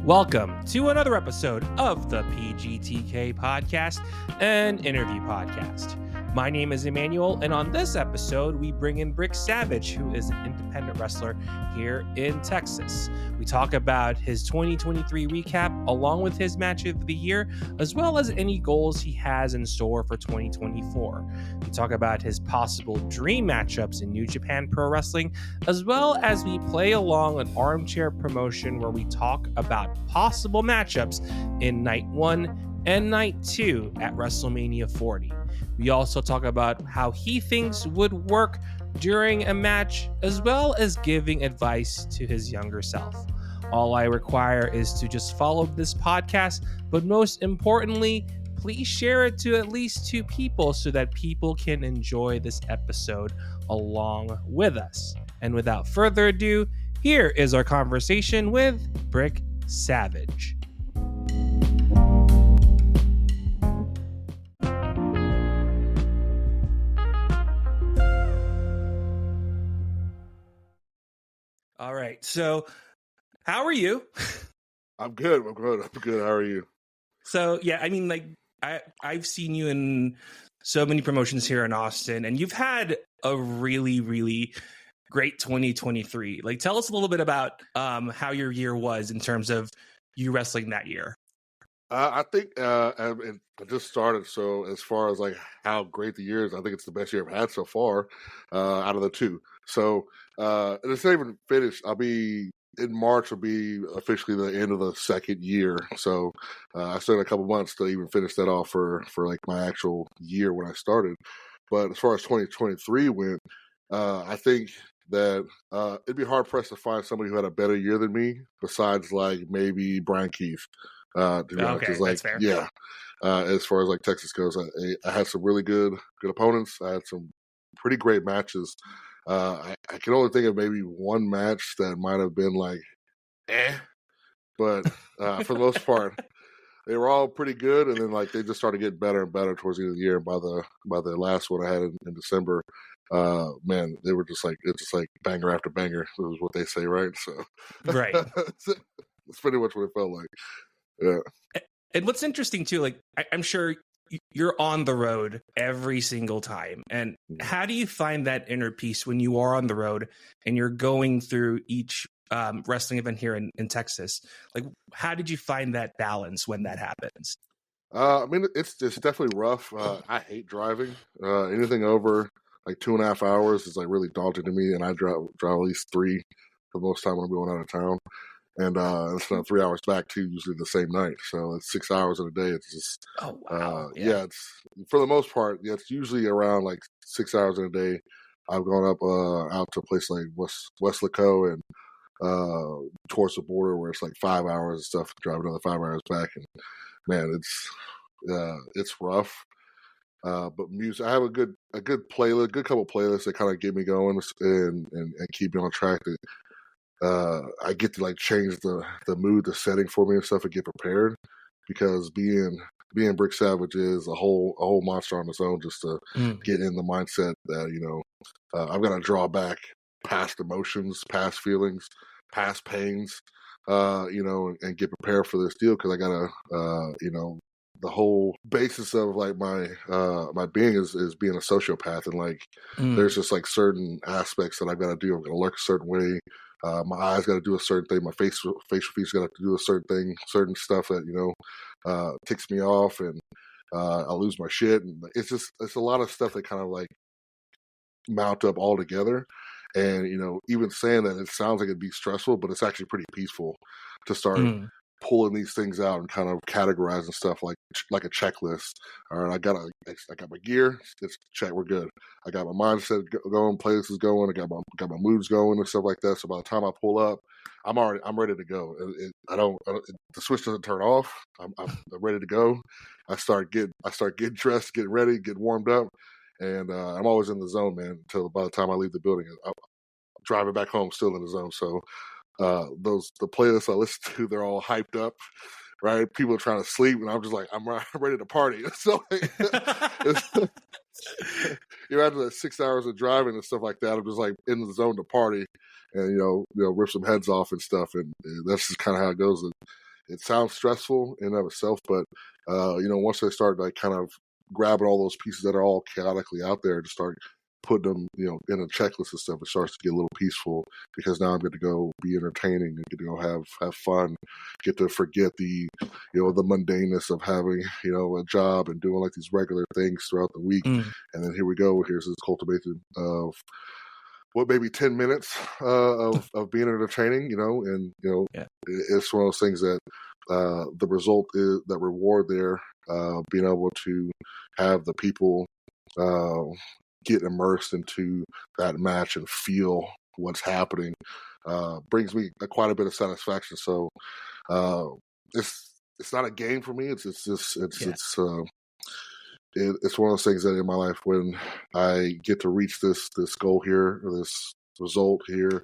Welcome to another episode of the PGTK Podcast, an interview podcast. My name is Emmanuel, and on this episode, we bring in Brick Savage, who is an independent wrestler here in Texas. We talk about his 2023 recap, along with his match of the year, as well as any goals he has in store for 2024. We talk about his possible dream matchups in New Japan Pro Wrestling, as well as we play along an armchair promotion where we talk about possible matchups in Night 1 and Night 2 at WrestleMania 40. We also talk about how he thinks would work during a match, as well as giving advice to his younger self. All I require is to just follow this podcast, but most importantly, please share it to at least 2 people so that people can enjoy this episode along with us. And without further ado, here is our conversation with Brick Savage. All right. So, how are you? I'm good. How are you? So, yeah, I mean, like, I've seen you in so many promotions here in Austin, and you've had a really, really great 2023. Like, tell us a little bit about how your year was in terms of you wrestling that year. I think I just started, so as far as like how great the year is, I think it's the best year I've had so far out of the 2. So it's not even finished. In March will be officially the end of the 2nd year. So I still had a couple months to even finish that off for like my actual year when I started. But as far as 2023 went, I think that it'd be hard pressed to find somebody who had a better year than me, besides like maybe Brian Keith. To be honest, okay, like, that's fair. Yeah. As far as like Texas goes, I had some really good opponents. I had some pretty great matches. I can only think of maybe one match that might have been like, but for the most part, they were all pretty good. And then like they just started getting better and better towards the end of the year. And by the last one I had in December, man, they were it's just like banger after banger. Is what they say, right? So, Right. That's pretty much what it felt like. Yeah. And what's interesting too, like I'm sure you're on the road every single time. And how do you find that inner peace when you are on the road and you're going through each wrestling event here in Texas? Like, how did you find that balance when that happens? I mean, it's definitely rough. I hate driving. Anything over like 2.5 hours is like really daunting to me. And I drive at least 3 for the most time when I'm going out of town. And it's not 3 hours back too, usually the same night. So it's 6 hours in a day. It's just, it's for the most part, it's usually around like 6 hours in a day. I've gone up out to a place like Weslaco and towards the border where it's like 5 hours and stuff. Drive another 5 hours back, and man, it's rough. But music, I have a good playlist, good couple playlists that kind of get me going and keep me on track. I get to like change the mood, the setting for me and stuff, and get prepared, because being Brick Savage is a whole monster on its own, just to get in the mindset that I've got to draw back past emotions, past feelings, past pains, and get prepared for this deal, because I gotta the whole basis of like my being is being a sociopath, and like there's just like certain aspects that I've got to do. I'm gonna look a certain way. My eyes got to do a certain thing. My facial features got to do a certain thing, certain stuff that, ticks me off, and I lose my shit. And it's a lot of stuff that kind of like mount up all together. And, even saying that, it sounds like it'd be stressful, but it's actually pretty peaceful to start pulling these things out and kind of categorizing stuff like a checklist. All right, I got my gear, it's check, we're good. I got my mindset going, playlists going, I got my moods going and stuff like that. So by the time I pull up, I'm ready to go. The switch doesn't turn off. I'm ready to go. I start getting dressed, getting ready, getting warmed up, and I'm always in the zone, man. Until by the time I leave the building, I'm driving back home still in the zone. So the playlists I listen to, they're all hyped up, right? People are trying to sleep, and I'm just like, I'm ready to party. So after that 6 hours of driving and stuff like that, I'm just like in the zone to party and rip some heads off and stuff, and that's just kind of how it goes. it sounds stressful in and of itself, but once they start like kind of grabbing all those pieces that are all chaotically out there to start putting them, in a checklist and stuff, it starts to get a little peaceful because now I'm going to go be entertaining and get to go have fun, get to forget the, the mundaneness of having, a job and doing like these regular things throughout the week. And then here we go. Here's this cultivation of maybe 10 minutes of being entertaining, it's one of those things that the result is that reward there, being able to have the people get immersed into that match and feel what's happening brings me quite a bit of satisfaction. So it's not a game for me. It's one of those things that in my life, when I get to reach this goal here, or this result here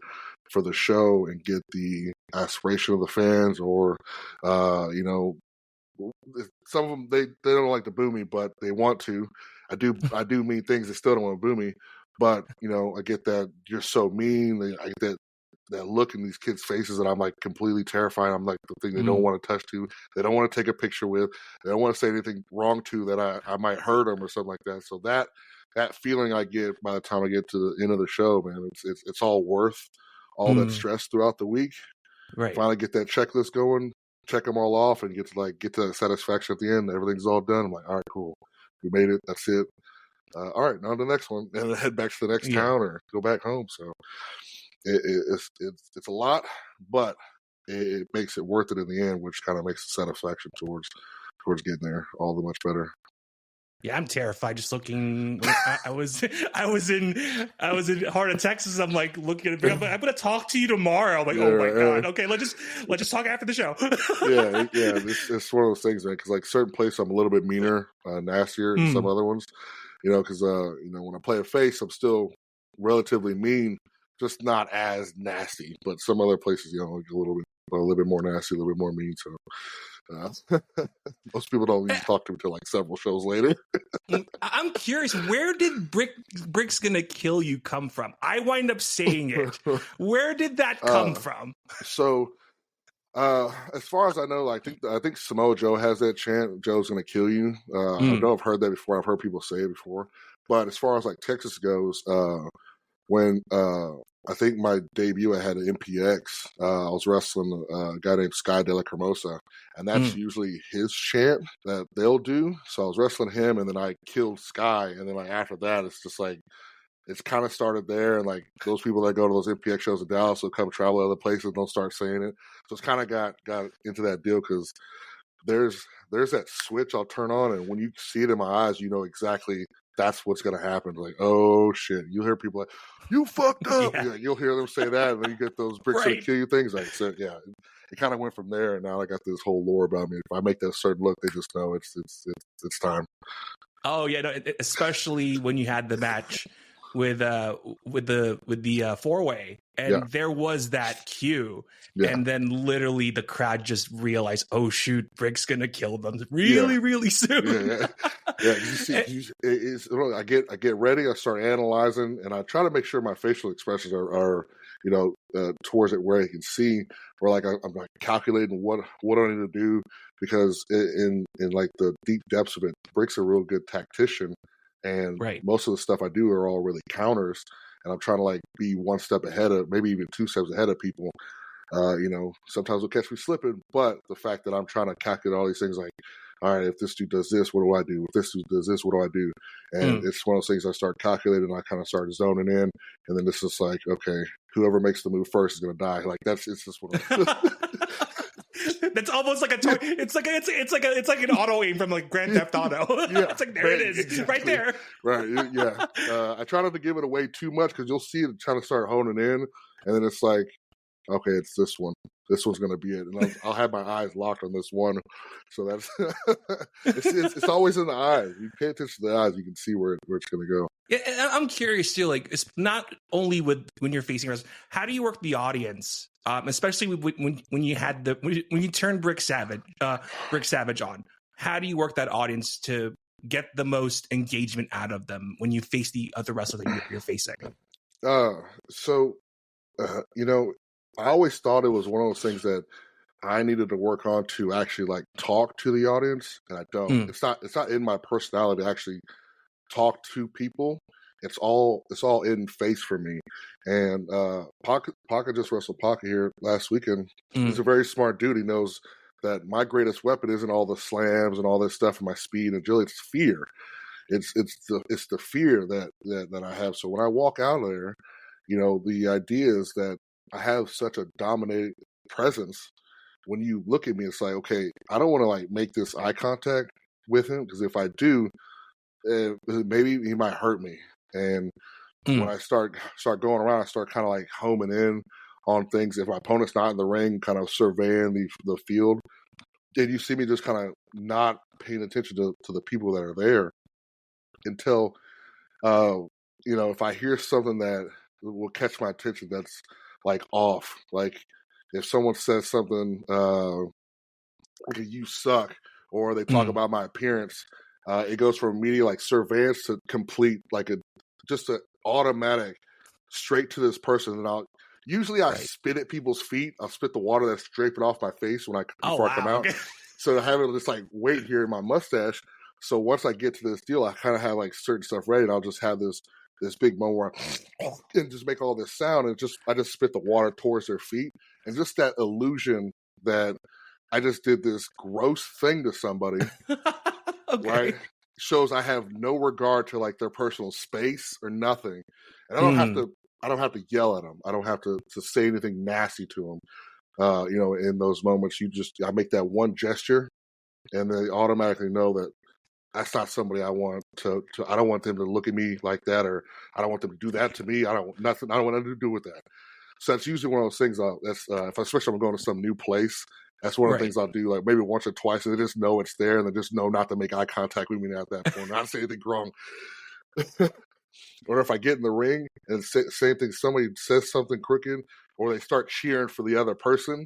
for the show, and get the aspiration of the fans, or some of them they don't like to boo me, but they want to. I do mean things that still don't want to boo me, but I get that you're so mean. I get that look in these kids' faces that I'm like completely terrified. I'm like the thing they don't want to touch to, they don't want to take a picture with, they don't want to say anything wrong to, that I might hurt them or something like that. So that feeling I get by the time I get to the end of the show, man, it's all worth all that stress throughout the week. Right. Finally get that checklist going, check them all off, and get to that satisfaction at the end. Everything's all done. I'm like, all right, cool. We made it. That's it. All right, now the next one, and then head back to the next town or go back home. So it's a lot, but it makes it worth it in the end, which kind of makes the satisfaction towards getting there all the much better. Yeah, I'm terrified just looking. I was in Heart of Texas. I'm like looking at it. I'm going to talk to you tomorrow. I'm like, oh my God. Okay, let's just talk after the show. yeah. It's one of those things, man. Because like certain places, I'm a little bit meaner, nastier than some other ones. Because when I play a face, I'm still relatively mean, just not as nasty. But some other places, a little bit more nasty, a little bit more mean. So. Most people don't even talk to me until like several shows later. I'm curious, where did Brick's Gonna Kill You come from? I wind up saying it. Where did that come from? So, as far as I know, I think Samoa Joe has that chant, "Joe's gonna kill you." I know I've heard that before. I've heard people say it before. But as far as like Texas goes, when I think my debut, I had an MPX. I was wrestling a guy named Sky De La Cremosa, and that's usually his chant that they'll do. So I was wrestling him, and then I killed Sky, and then like after that, it's just like it's kind of started there, and like those people that go to those MPX shows in Dallas will come travel to other places and they'll start saying it. So it's kind of got into that deal because there's that switch I'll turn on, and when you see it in my eyes, you know exactly that's what's going to happen. Like, oh shit, you'll hear people like, you fucked up. Yeah. You'll hear them say that, and then you get those Bricks Gonna Kill You things. Like, so yeah, it kind of went from there, and now I got this whole lore about me. If I make that certain look, they just know it's time. Oh yeah, no, especially when you had the match with the 4-way, and there was that cue, and then literally the crowd just realized, oh shoot, Brick's gonna kill them really soon. I get ready, I start analyzing, and I try to make sure my facial expressions are towards it where I can see, or like I'm like calculating what I need to do, because in like the deep depths of it, Brick's a real good tactician. And most of the stuff I do are all really counters, and I'm trying to like be one step ahead of, maybe even 2 steps ahead of people. Sometimes they'll catch me slipping, but the fact that I'm trying to calculate all these things, like, all right, if this dude does this, what do I do? If this dude does this, what do I do? And it's one of those things I start calculating, and I kind of start zoning in, and then it's just like, okay, whoever makes the move first is going to die. Like it's just what That's almost like a toy. It's like an auto aim from like Grand Theft Auto. It's like, there it is, exactly. Right there. Right. Yeah. I try not to give it away too much, because you'll see it trying to start honing in, and then it's like, okay, it's this one. This one's going to be it, and I'll have my eyes locked on this one. So that's it's always in the eyes. You pay attention to the eyes, you can see where it's going to go. Yeah, and I'm curious too. Like, it's not only with when you're facing us. How do you work the audience, especially when you had when you turned Brick Savage on? How do you work that audience to get the most engagement out of them when you face the other wrestlers that you're facing? I always thought it was one of those things that I needed to work on to actually like talk to the audience, and I don't. Mm. It's not in my personality to actually talk to people. It's all in face for me. And Paca just wrestled Paca here last weekend. He's a very smart dude. He knows that my greatest weapon isn't all the slams and all this stuff and my speed and agility. It's fear. It's the fear that I have. So when I walk out of there, you know, the idea is that I have such a dominating presence. When you look at me, it's like, okay, I don't want to like make this eye contact with him, because if I do, maybe he might hurt me. And when I start going around, I start kind of like homing in on things. If my opponent's not in the ring, kind of surveying the field, then you see me just kind of not paying attention to the people that are there until, you know, if I hear something that will catch my attention that's like off, like if someone says something, okay, you suck, or they talk about my appearance, it goes from immediate like surveillance to complete like just an automatic straight to this person. And I spit at people's feet. I'll spit the water that's draping off my face before I come out. Okay. So I have it just like wait here in my mustache. So once I get to this deal, I kind of have like certain stuff ready, and I'll just have this big moment where and just make all this sound, and I just spit the water towards their feet, and just that illusion that I just did this gross thing to somebody, Okay. right? Shows I have no regard to like their personal space or nothing, and I don't have to yell at them. I don't have to say anything nasty to them. You know, in those moments, I make that one gesture, and they automatically know that that's not somebody I want to. I don't want them to look at me like that, or I don't want them to do that to me. I don't want nothing to do with that. So that's usually one of those things. Especially if I'm going to some new place, that's one of the things I'll do, like maybe once or twice, and they just know it's there, and they just know not to make eye contact with me at that point, not say anything wrong. Or if I get in the ring and same thing, somebody says something crooked, or they start cheering for the other person,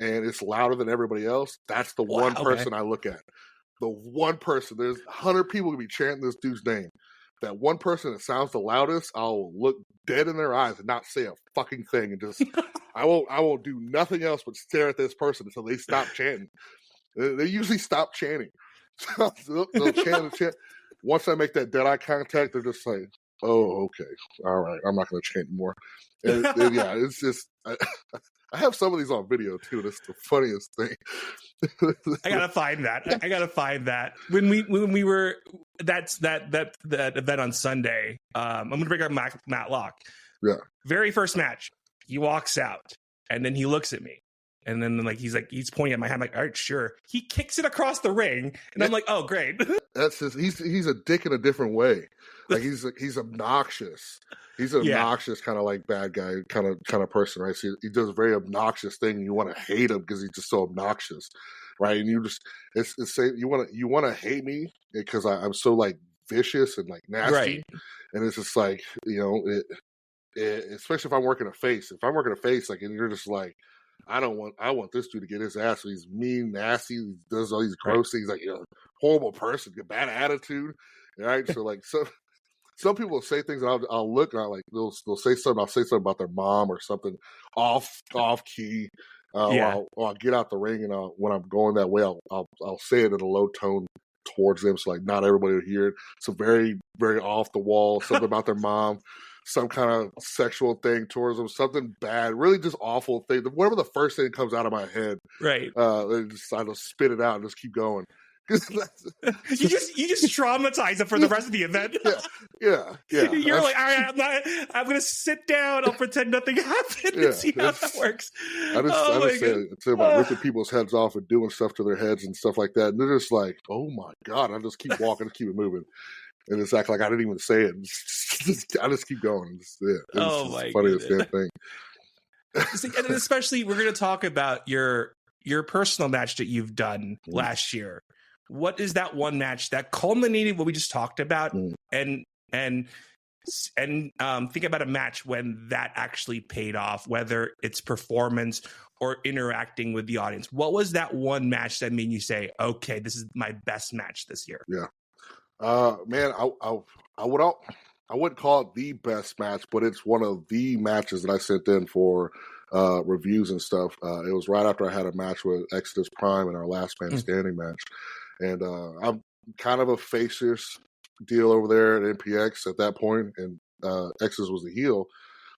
and it's louder than everybody else, that's the one person I look at. The one person. There's 100 people who be chanting this dude's name. That one person that sounds the loudest, I'll look dead in their eyes and not say a fucking thing, and just I won't do nothing else but stare at this person until they stop chanting. They usually stop chanting. They'll chant. Once I make that dead eye contact, they're just like, "Oh, okay, all right, I'm not going to chant anymore." And yeah, it's just I have some of these on video too. That's the funniest thing. I gotta find that. When we were that event on Sunday. I'm gonna bring up Matt Locke. Yeah. Very first match, he walks out and then he looks at me. And then he's pointing at my hand, like, all right, sure. He kicks it across the ring, and I'm like, oh, great. That's he's a dick in a different way. Like he's obnoxious. He's an obnoxious kind of like bad guy kind of person, right? So he does a very obnoxious thing, and you want to hate him because he's just so obnoxious, right? And you just you want to hate me because I'm so like vicious and like nasty, right? And it's just like, you know, especially if I'm working a face. If I'm working a face, like, and you're just like, I want this dude to get his ass. So he's mean, nasty. He does all these gross things, like, you're a horrible person, a bad attitude, right? So like, some people will say things, and I'll look, and they'll say something. I'll say something about their mom or something off key. Or I'll get out the ring, and when I'm going that way, I'll say it in a low tone towards them, so like not everybody will hear it. So very, very off the wall, something about their mom, some kind of sexual thing towards them, something bad, really just awful thing. Whatever the first thing that comes out of my head, right? I just spit it out and just keep going. you just traumatize them for the rest of the event. Yeah. You're like, all right, I'm gonna sit down. I'll pretend nothing happened and see how that works. I just say about ripping people's heads off and doing stuff to their heads and stuff like that. And they're just like, oh my God, I just keep walking, keep it moving. And it's like I didn't even say it. I just keep going. It's the funniest damn thing. And especially, we're going to talk about your personal match that you've done last year. What is that one match that culminated what we just talked about, and think about a match when that actually paid off, whether it's performance or interacting with the audience. What was that one match that made you say, okay, this is my best match this year? Yeah. Man, I wouldn't call it the best match, but it's one of the matches that I sent in for reviews and stuff. It was right after I had a match with Exodus Prime in our last man standing match. And I'm kind of a faceless deal over there at NPX at that point, and Exodus was the heel.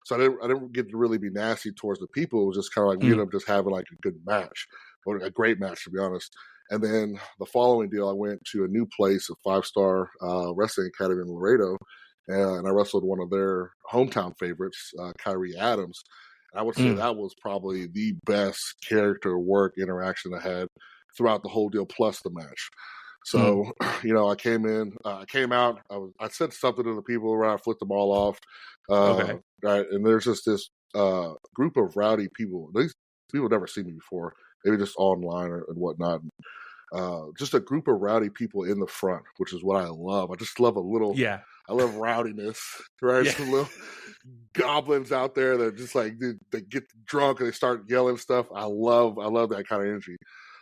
So I didn't get to really be nasty towards the people. It was just kind of like we ended up just having like a good match, or a great match to be honest. And then the following deal, I went to a new place, a 5-star wrestling academy in Laredo, and I wrestled one of their hometown favorites, Kyrie Adams. And I would say that was probably the best character work interaction I had throughout the whole deal, plus the match. So, I came out, I said something to the people around, I flipped them all off. Okay. Right, and there's just this group of rowdy people. These people never seen me before, maybe just online and whatnot. Just a group of rowdy people in the front, which is what I love. I just love I love rowdiness, right? Yeah. Some little goblins out there that just like they get drunk and they start yelling stuff. I love that kind of energy.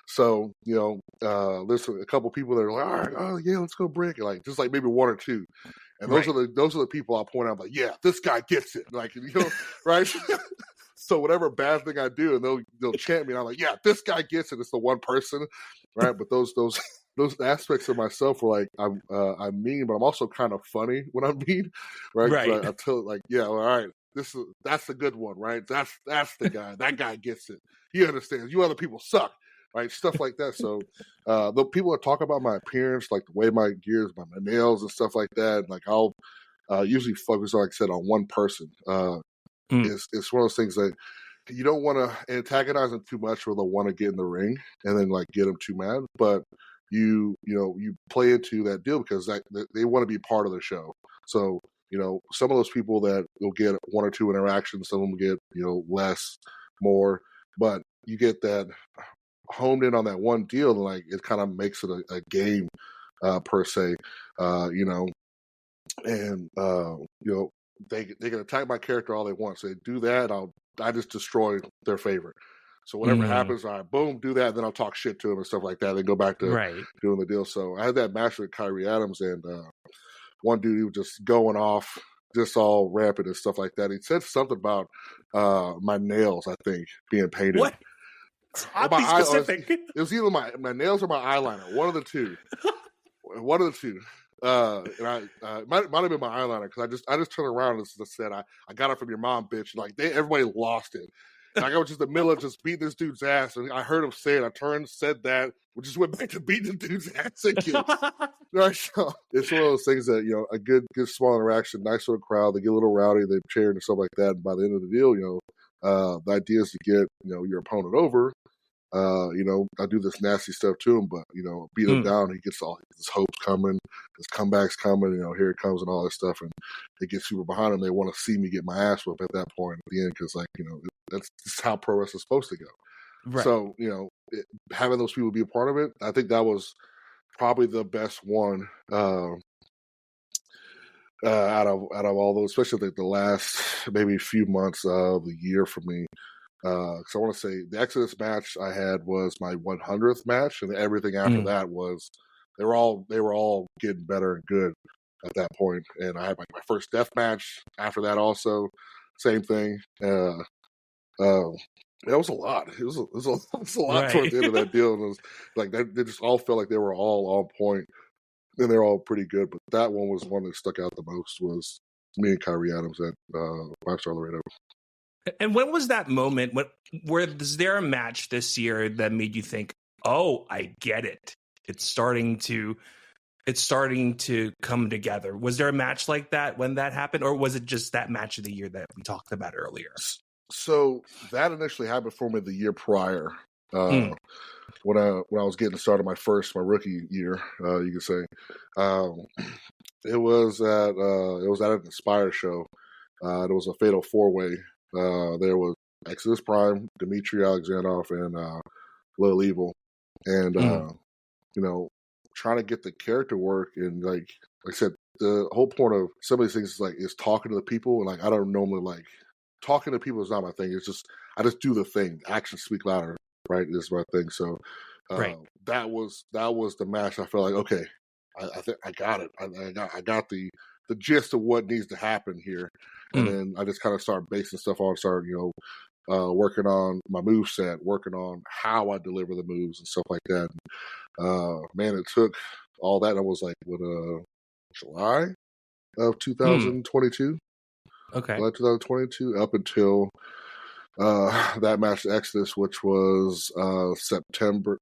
So, there's a couple people that are like, all right, oh yeah, let's go break it. Like just like maybe one or two. And those are the people I'll point out, like, yeah, this guy gets it. Like, right? So whatever bad thing I do, and they'll chant me, and I'm like, yeah, this guy gets it. It's the one person, right? But those aspects of myself were like, I'm mean, but I'm also kind of funny when I'm mean, right? Right. I tell it like, yeah, all right, that's the good one, right? That's the guy. That guy gets it. He understands. You other people suck. Right, stuff like that. So, the people that talk about my appearance, like the way my gears, my nails, and stuff like that, like I'll usually focus, like I said, on one person. It's one of those things that you don't want to antagonize them too much, or they'll want to get in the ring and then like get them too mad. But you play into that deal because they want to be part of the show. So some of those people that will get one or two interactions, some of them get less, more, but you get that honed in on that one deal, and like it kind of makes it a game per se, and they can attack my character all they want. So they do that, I just destroy their favorite. So whatever happens, all right, boom, do that, and then I'll talk shit to them and stuff like that. Then go back to doing the deal. So I had that match with Kyrie Adams, and one dude, he was just going off, just all rampant and stuff like that. He said something about my nails, I think, being painted. What? Be specific. It was either my nails or my eyeliner. One of the two. One of the two. And it might have been my eyeliner, because I just turned around and said, I got it from your mom, bitch. Like everybody lost it. And I was just in the middle of just beating this dude's ass, and I heard him say it. I turned, said that, we just went back to beating the dude's ass again. Right? So it's one of those things that a good small interaction, nice little crowd. They get a little rowdy, they cheer and stuff like that. And by the end of the deal, the idea is to get your opponent over. I do this nasty stuff to him, but beat him down. He gets all his hopes coming, his comebacks coming. Here it comes and all this stuff, and they get super behind him. They want to see me get my ass whooped at that point at the end, because that's how pro wrestling is supposed to go. Right. So having those people be a part of it, I think that was probably the best one out of all those, especially the last maybe few months of the year for me. Because I want to say the Exodus match I had was my 100th match, and everything after that was they were all getting better and good at that point. And I had my first death match after that, also same thing. It was a lot. It was a lot towards the end of that deal. And it was like they just all felt like they were all on point, and they're all pretty good. But that one was one that stuck out the most, was me and Kyrie Adams at 5-star Laredo. And when was that moment? Was there a match this year that made you think, "Oh, I get it. It's starting to come together"? Was there a match like that when that happened, or was it just that match of the year that we talked about earlier? So that initially happened for me the year prior, when I was getting started my rookie year, you could say. It was at an Inspire show. It was a fatal 4-way. There was Exodus Prime, Dmitry Alexandrov, and Lil Evil, and trying to get the character work. And like I said, the whole point of some of these things is talking to the people. And like I don't normally talking to people is not my thing. It's just I just do the thing. Actions speak louder, right? Is my thing. So that was the match. I felt like, okay, I think I got it. I got the gist of what needs to happen here. And then I just kind of started basing stuff on, working on my move set, working on how I deliver the moves and stuff like that. Man, it took all that. I was like, July of 2022. Okay. July 2022 up until that match Exodus, which was September.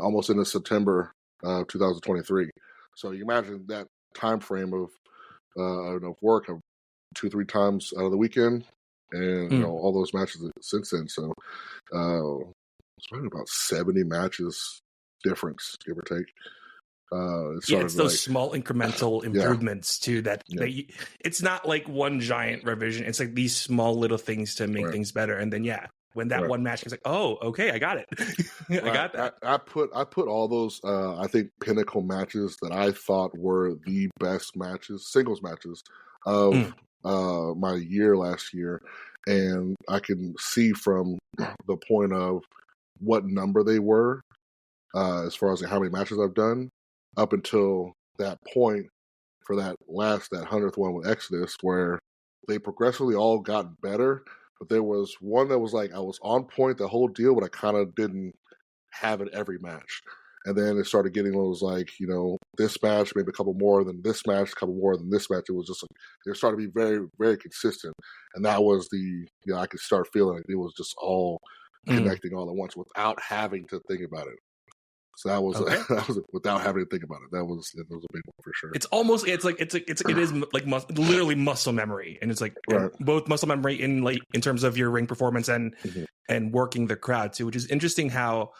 Almost into September 2023. So you imagine that time frame of work of 2-3 times out of the weekend, and all those matches since then. So it's probably about 70 matches difference, give or take. It's those small incremental improvements too that it's not like one giant revision. It's like these small little things to make things better. And then when that one match is like, oh, okay, I got it. I got that. I put all those I think pinnacle matches that I thought were the best matches, singles matches of my year last year, and I can see from the point of what number they were as far as how many matches I've done up until that point for that 100th one with Exodus, where they progressively all got better. But there was one that was like I was on point the whole deal, but I kind of didn't have it every match. And then it started getting those like, this match, maybe a couple more than this match, a couple more than this match. It was just like, they started to be very, very consistent. And that was I could start feeling like it was just all connecting all at once without having to think about it. So that was without having to think about it. It was a big one for sure. It is like literally muscle memory, and it's like both muscle memory in terms of your ring performance and working the crowd too, which is interesting. How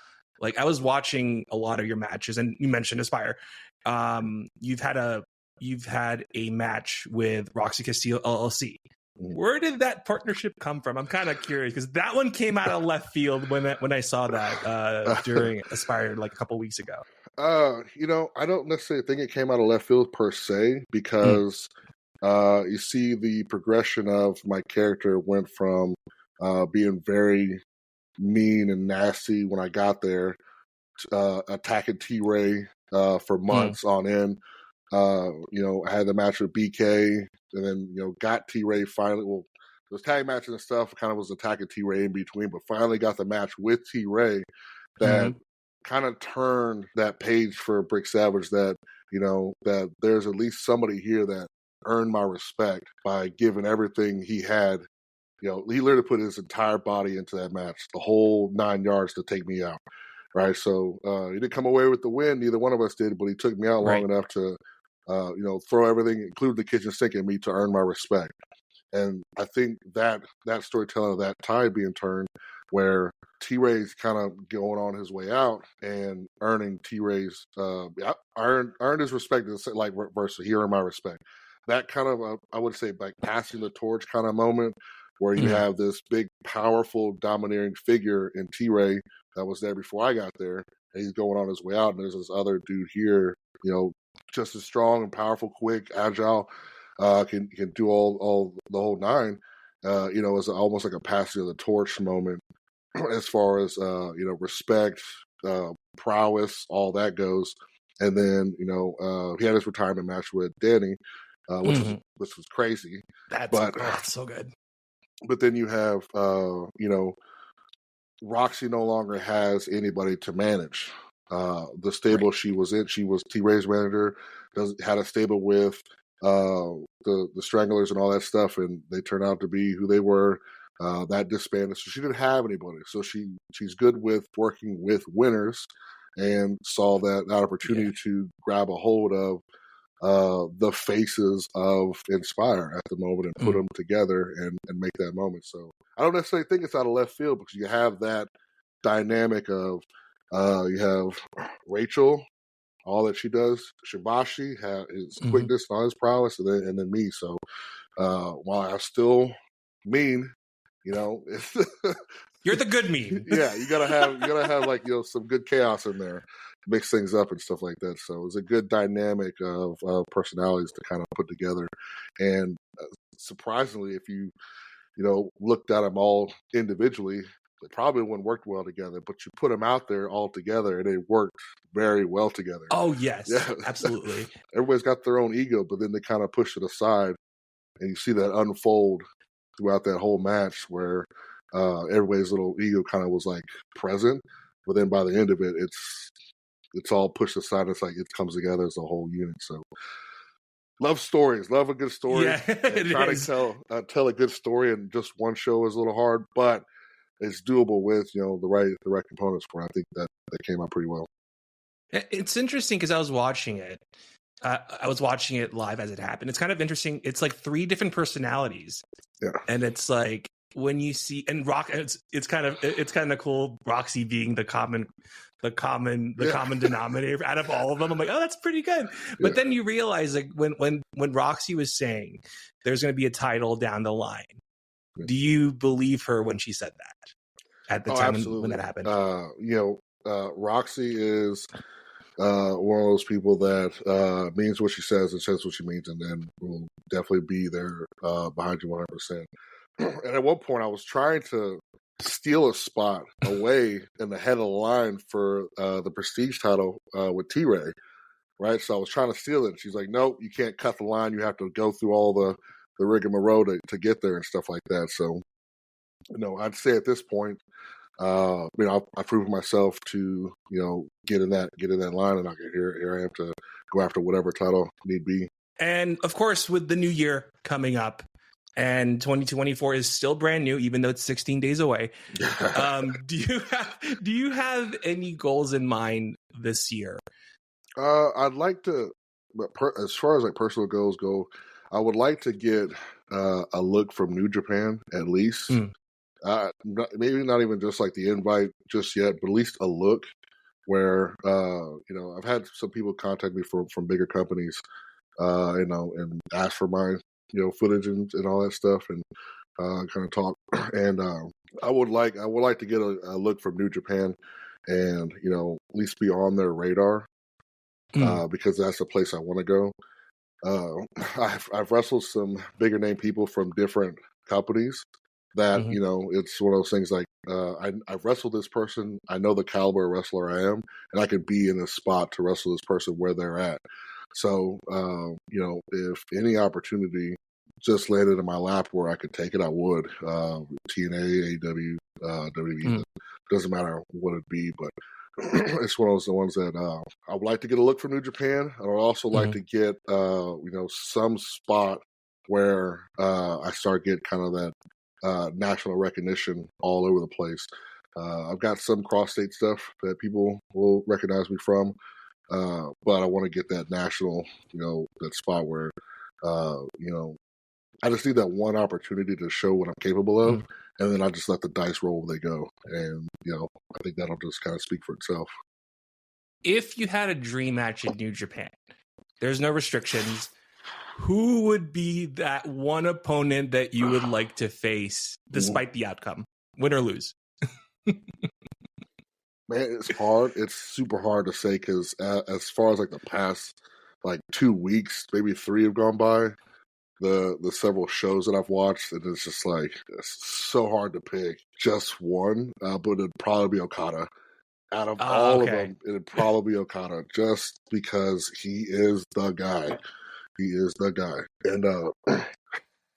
like I was watching a lot of your matches, and you mentioned Aspire. You've had a match with Roxy Castillo LLC. Where did that partnership come from? I'm kind of curious because that one came out of left field when I saw that during Aspire like a couple weeks ago. I don't necessarily think it came out of left field per se because you see the progression of my character went from being very mean and nasty when I got there, attacking T-Ray for months on end. I had the match with BK, and then got T-Ray finally. Well, those tag matches and stuff kind of was attacking T-Ray in between, but finally got the match with T-Ray that kind of turned that page for Brick Savage. That that there's at least somebody here that earned my respect by giving everything he had. He literally put his entire body into that match, the whole 9 yards to take me out. Right, so he didn't come away with the win. Neither one of us did, but he took me out long enough to, throw everything, include the kitchen sink at me, to earn my respect. And I think that storytelling of that tide being turned, where T-Ray's kind of going on his way out and earning T-Ray's, earned his respect, like versus he earned my respect. That kind of, I would say, like passing the torch kind of moment, where you have this big, powerful, domineering figure in T-Ray that was there before I got there, and he's going on his way out, and there's this other dude here, just as strong and powerful, quick, agile, can do all the whole nine. It's almost like a passing of the torch moment as far as respect, prowess, all that goes. And then he had his retirement match with Danny, which was crazy. That's so good. But then you have Roxy no longer has anybody to manage. The stable she was in, she was T-Ray's manager, had a stable with the Stranglers and all that stuff, and they turned out to be who they were. That disbanded, so she didn't have anybody. So she's good with working with winners, and saw that opportunity to grab a hold of the faces of Inspire at the moment and put them together and make that moment. So I don't necessarily think it's out of left field, because you have that dynamic of you have Rachel, all that she does, Shibashi, his quickness and all his prowess, and then me. So while I'm still mean, you're the good mean. Yeah, you gotta have like some good chaos in there, mix things up and stuff like that. So it's a good dynamic of personalities to kind of put together. And surprisingly, if you looked at them all individually, they probably wouldn't work well together. But you put them out there all together, and they worked very well together. Oh yes, absolutely. Everybody's got their own ego, but then they kind of push it aside and you see that unfold throughout that whole match where everybody's little ego kind of was like present, but then by the end of it, it's all pushed aside. It's like it comes together as a whole unit. So love stories, love a good story. Yeah, Try to tell a good story in just one show is a little hard, but it's doable with the right components for it. I think that came out pretty well. It's interesting because I was watching it. I was watching it live as it happened. It's kind of interesting. It's like 3 different personalities. Yeah, and it's like when you see and it's kind of cool. Roxy being the common denominator out of all of them. I'm like, oh, that's pretty good. But then you realize like when Roxy was saying there's going to be a title down the line, do you believe her when she said that at the time when that happened? Roxy is one of those people that means what she says and says what she means, and then will definitely be there behind you 100%. And at one point, I was trying to steal a spot away in the head of the line for the Prestige title with T-Ray, right? So I was trying to steal it. And she's like, nope, you can't cut the line. You have to go through all the rigmarole to get there and stuff like that. So, I'd say at this point, I've proven myself to, get in that line, and here I am to go after whatever title need be. And of course, with the new year coming up, and 2024 is still brand new, even though it's 16 days away. Do you have any goals in mind this year? I'd like to, as far as like personal goals go, I would like to get a look from New Japan at least. Maybe not even just like the invite just yet, but at least a look where I've had some people contact me from bigger companies, and ask for my footage and all that stuff, and kind of talk. And I would like to get a look from New Japan, and at least be on their radar, because that's the place I want to go. I've wrestled some bigger name people from different companies that it's one of those things like I've wrestled this person, I know the caliber of wrestler I am, and I could be in a spot to wrestle this person where they're at. So if any opportunity just landed in my lap where I could take it, I would. TNA, AEW, WWE, doesn't matter what it'd be, but it's one of those ones that I would like to get a look from New Japan. I would also like to get some spot where I start getting kind of that national recognition all over the place. I've got some cross-state stuff that people will recognize me from, but I want to get that national, that spot where, I just need that one opportunity to show what I'm capable of, and then I just let the dice roll where they go. And, I think that'll just kind of speak for itself. If you had a dream match in New Japan, there's no restrictions, who would be that one opponent that you would like to face despite the outcome, win or lose? Man, it's hard. It's super hard to say because as far as like the past like 2 weeks, maybe 3 have gone by, the several shows that I've watched, and it's just like it's so hard to pick just one. But it'd probably be Okada. Out of all of them, it'd probably be Okada just because he is the guy. He is the guy. And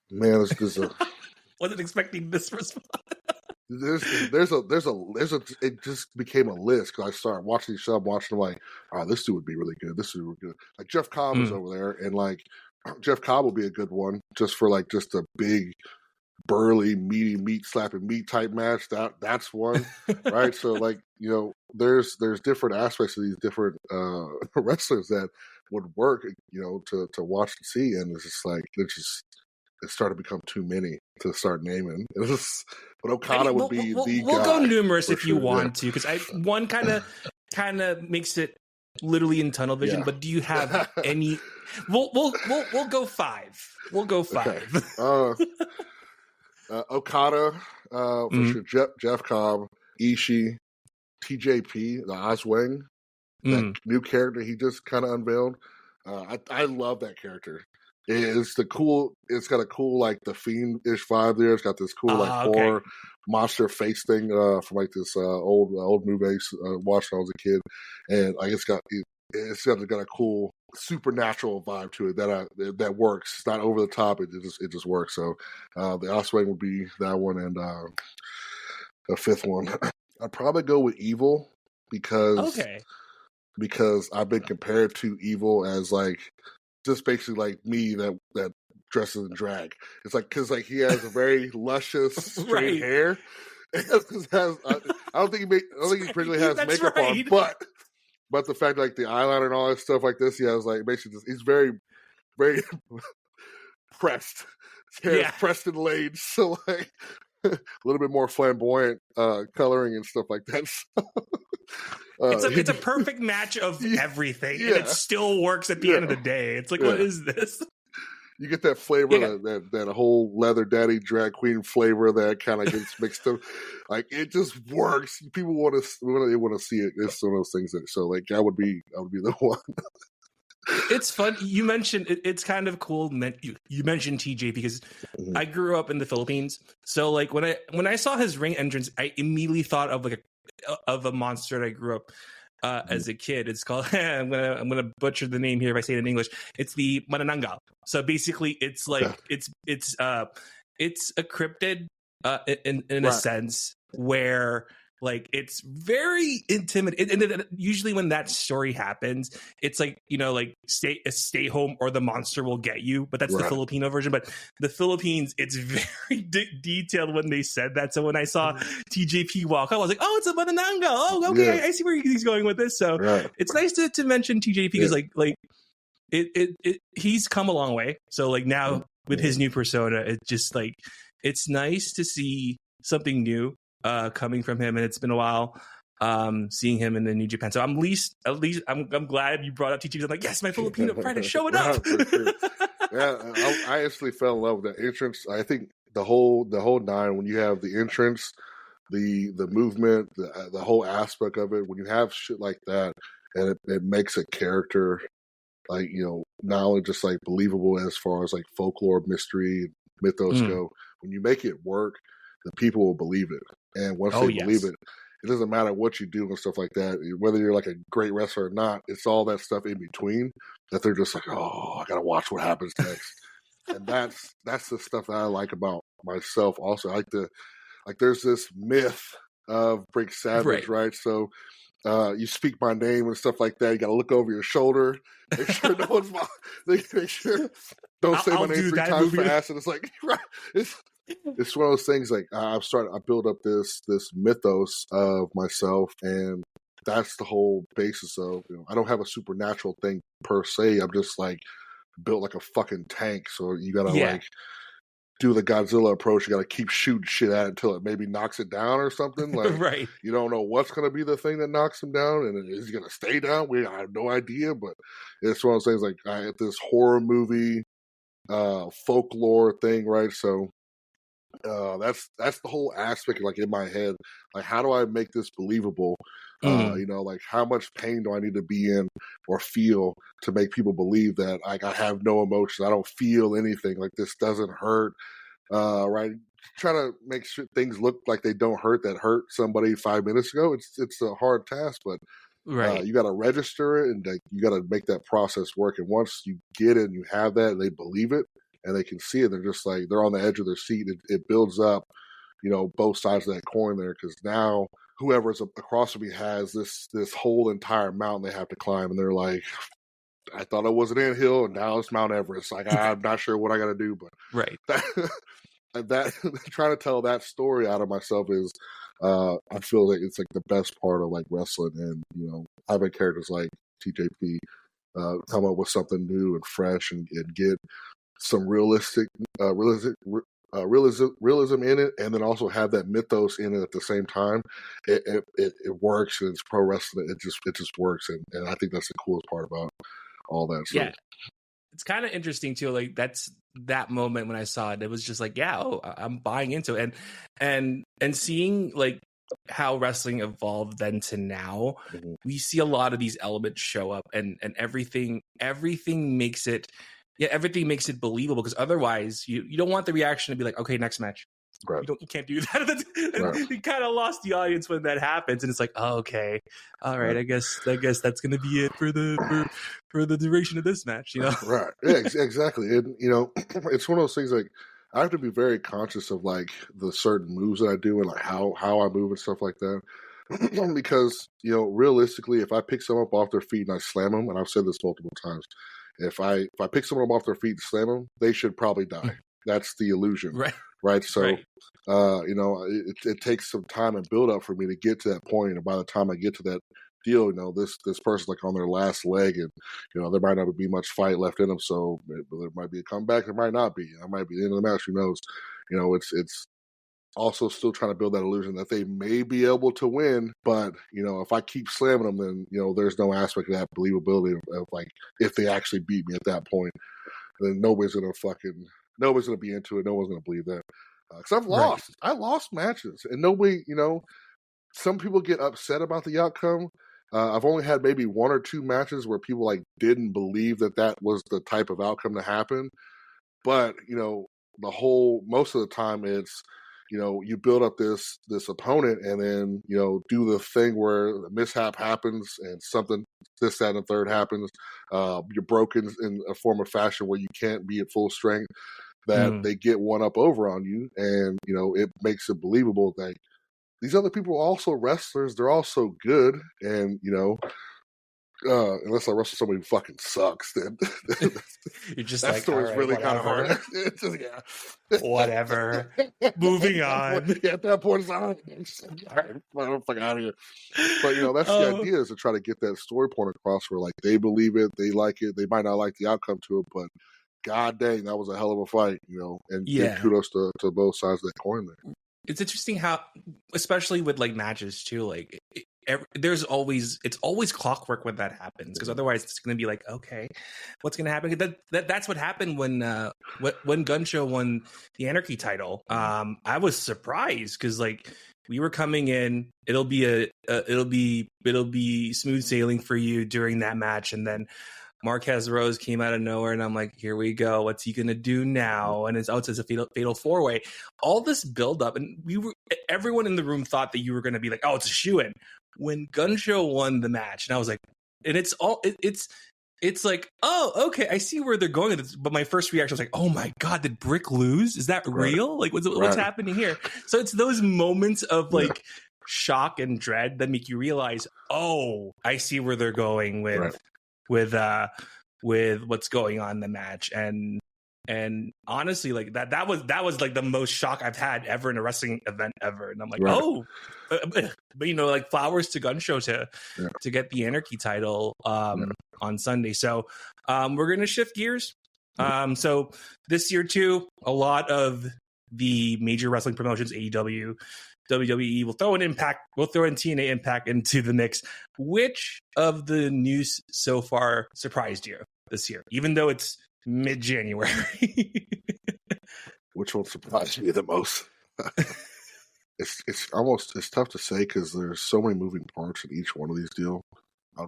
man, this is a wasn't expecting this response. It just became a list because I started watching these shows. I'm watching them like, oh, this dude would be really good. This dude would be good. Like Jeff Cobb is over there, and like Jeff Cobb will be a good one just for like just a big, burly, meaty, meat slapping meat type match. That's one, right? So like there's different aspects of these different wrestlers that would work, to watch and see, and it's just like it started to become too many to start naming. But Okada would be the guy. We'll go numerous if you want to, because one kind of makes it literally in tunnel vision. Yeah. But do you have any? We'll go 5. We'll go 5. Okay. Okada for sure. Jeff Cobb, Ishii, TJP, the Osweng, that new character he just kind of unveiled. I love that character. It's got a cool like the Fiend-ish vibe there. It's got this cool horror monster face thing from like this old movie I watched when I was a kid, and like it's got a cool supernatural vibe to it that works. It's not over the top. It just works. So the Oswego would be that one, and the fifth one, I'd probably go with Evil because I've been compared to Evil as like just basically like me that dresses in drag. It's like because like he has a very luscious straight hair. I don't think he particularly has makeup on, but the fact like the eyeliner and all that stuff like this, he has like basically he's very, very pressed. His hair is pressed and laid, so like a little bit more flamboyant coloring and stuff like that. So, it's a perfect match of everything, and it still works at the end of the day. It's like, what is this? You get that flavor, that whole leather daddy drag queen flavor that kind of gets mixed up. Like it just works. People want to see it. It's one of those things that so like I would be the one. It's fun. You mentioned it's kind of cool. You mentioned TJ because I grew up in the Philippines. So like when I saw his ring entrance, I immediately thought of like a monster that I grew up as a kid. It's called I'm gonna butcher the name here if I say it in English. It's the Manananggal. So basically it's like it's a cryptid in a sense where like it's very intimidating. And usually when that story happens, it's like, you know, like stay home or the monster will get you. But that's the Filipino version. But the Philippines, it's very detailed when they said that. So when I saw TJP walk, I was like, oh, it's a Manananggal. Oh, okay, I see where he's going with this. So it's nice to mention TJP because like it he's come a long way. So like now with his new persona, it's just like it's nice to see something new coming from him, and it's been a while seeing him in the New Japan. So I'm I'm glad you brought up TJ. I'm like, yes, my Filipino pride is showing up. I actually fell in love with that entrance. I think the whole nine, when you have the entrance, the movement, the whole aspect of it, when you have shit like that, and it makes a character like, you know, not only just like believable as far as like folklore, mystery, mythos go. When you make it work, the people will believe it. And once they believe it, it doesn't matter what you do and stuff like that. Whether you're like a great wrestler or not, it's all that stuff in between that they're just like, oh, I gotta watch what happens next. And that's the stuff that I like about myself. Also, I like there's this myth of Brick Savage, right? So you speak my name and stuff like that. You got to look over your shoulder, make sure no one's. Make sure don't say my name 3 times fast. And it's like it's one of those things. Like I build up this mythos of myself, and that's the whole basis of. You know, I don't have a supernatural thing per se. I'm just like built like a fucking tank. So you gotta like do the Godzilla approach. You got to keep shooting shit at it until it maybe knocks it down or something. Like, you don't know what's going to be the thing that knocks him down, and is he going to stay down? I have no idea, but it's one of those things like I have this horror movie, folklore thing, right? So that's the whole aspect, like in my head, like how do I make this believable? You know, like how much pain do I need to be in or feel to make people believe that like I have no emotions, I don't feel anything, like this doesn't hurt, right? Trying to make sure things look like they don't hurt that hurt somebody 5 minutes ago. It's a hard task, but you got to register it, and like, you got to make that process work. And once you get it and you have that, and they believe it and they can see it, they're just like they're on the edge of their seat. It builds up, you know, both sides of that coin there, because now whoever's across from me has this whole entire mountain they have to climb, and they're like, I thought it was an anthill, and now it's Mount Everest. Like I'm not sure what I got to do, but that trying to tell that story out of myself is, I feel like it's like the best part of like wrestling, and you know, having characters like TJP come up with something new and fresh, and get some realism in it, and then also have that mythos in it at the same time. It works, and it's pro wrestling. It just works, and I think that's the coolest part about all that. So. Yeah, it's kind of interesting too. Like that's that moment when I saw it. It was just like, I'm buying into it, and seeing like how wrestling evolved then to now. We see a lot of these elements show up, and everything makes it. Yeah, everything makes it believable, because otherwise you don't want the reaction to be like, okay, next match. Right. You can't do that. Right. You kind of lost the audience when that happens, and it's like, oh, okay, all right, Right. I guess that's gonna be it for the duration of this match, Right. Yeah, exactly. And it's one of those things like I have to be very conscious of like the certain moves that I do and like how I move and stuff like that. Because, realistically, if I pick someone up off their feet and I slam them, and I've said this multiple times, if I pick someone up off their feet and slam them, they should probably die. That's the illusion. Right. So, Right. It takes some time and build up for me to get to that point. And by the time I get to that deal, this person's like on their last leg, and there might not be much fight left in them. So there might be a comeback, there might not be. It might be the end of the match. Who knows? It's also still trying to build that illusion that they may be able to win. But if I keep slamming them, then there's no aspect of that believability of like if they actually beat me at that point, then nobody's gonna be into it. No one's gonna believe that. Because I've lost. Right. I lost matches, and nobody, some people get upset about the outcome. I've only had maybe one or two matches where people like didn't believe that was the type of outcome to happen. But most of the time it's, you build up this opponent, and then do the thing where a mishap happens and something this, that, and the third happens. You're broken in a form of fashion where you can't be at full strength. That they get one up over on you, and it makes it believable that these other people are also wrestlers. They're also good, and unless I wrestle somebody who fucking sucks, then you're just that like, story's right, really kind of hard. It's just, whatever. Moving on. At that point, it's like, all right, fuck out of here. But that's the idea, is to try to get that story point across where like they believe it, they like it, they might not like the outcome to it, but god dang, that was a hell of a fight, and kudos to both sides of that coin there. It's interesting how, especially with like matches too, like it's always clockwork when that happens, because otherwise it's going to be like, okay, what's going to happen? That's what happened when Gunshow won the Anarchy title. I was surprised because like we were coming in, it'll be smooth sailing for you during that match, and then Marquez Rose came out of nowhere, and I'm like, here we go. What's he going to do now? And it's a fatal four-way. All this build-up, and everyone in the room thought that you were going to be like, oh, it's a shoo-in. When Gunshow won the match, and I was like, and it's like, oh, okay, I see where they're going with this. But my first reaction was like, oh my God, did Brick lose? Is that real? Like, what's happening here? So it's those moments of like shock and dread that make you realize, oh, I see where they're going with what's going on in the match. And honestly, like that was like the most shock I've had ever in a wrestling event ever. And I'm like, oh, but like flowers to Gunshow to get the Anarchy title on Sunday. So we're gonna shift gears. So this year too, a lot of the major wrestling promotions, AEW, WWE, will throw an Impact, we'll throw in TNA Impact into the mix. Which of the news so far surprised you this year, even though it's mid-January? Which one surprised me the most? It's tough to say because there's so many moving parts in each one of these deals. I